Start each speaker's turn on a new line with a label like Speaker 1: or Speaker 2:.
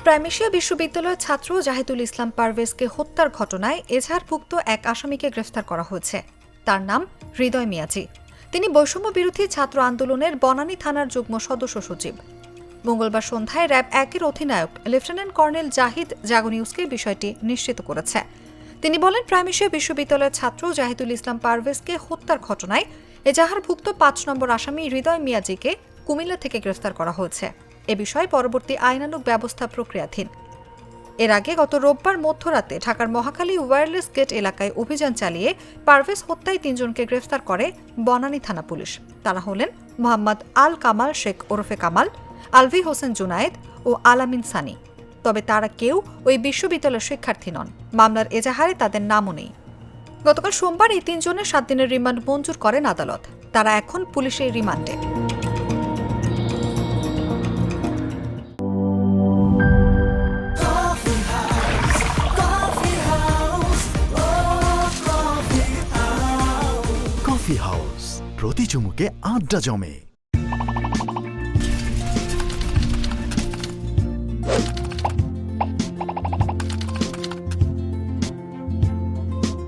Speaker 1: প্রাইমেশিয়া বিশ্ববিদ্যালয়ের ছাত্র জাহিদুল ইসলাম পারভেজকে হত্যার ঘটনায় এজাহারভুক্ত এক আসামিকে গ্রেফতার করা হয়েছে। তার নাম হৃদয় মিয়াজি। তিনি বৈষম্য বিরোধী ছাত্র আন্দোলনের বনানী থানার যুগ্ম সদস্য সচিব। মঙ্গলবার সন্ধ্যায় র্যাব ১-এর অধিনায়ক লেফটেন্যান্ট কর্নেল জাহিদ জাগো নিউজকে বিষয়টি নিশ্চিত করেছে। তিনি বলেন, প্রাইমেশিয়া বিশ্ববিদ্যালয়ের ছাত্র জাহিদুল ইসলাম পারভেজকে হত্যার ঘটনায় এজাহারভুক্ত ৫ নম্বর আসামি হৃদয় মিয়াজিকে কুমিল্লা থেকে গ্রেফতার করা হয়েছে। এ বিষয়ে পরবর্তী আইনানুগ ব্যবস্থা প্রক্রিয়াধীন। এর আগে গত রোববার মধ্যরাতে ঢাকার মহাখালী ওয়্যারলেস গেট এলাকায় অভিযান চালিয়ে পারভেজ হত্যায় ৩ জনকে গ্রেফতার করে বনানী থানা পুলিশ। তারা হলেন মোহাম্মদ আল কামাল শেখ ওরফে কামাল, আলভি হোসেন জুনায়েদ ও আলামিন সানি। তবে তারা কেউ ওই বিশ্ববিদ্যালয়ের শিক্ষার্থী নন। মামলার এজাহারে তাদের নামও নেই। গতকাল সোমবার এই ৩ জনের ৭ দিনের রিমান্ড মঞ্জুর করেন আদালত। তারা এখন পুলিশের রিমান্ডে।
Speaker 2: কফি হাউস, প্রতি চুমুকে আড্ডা জমে।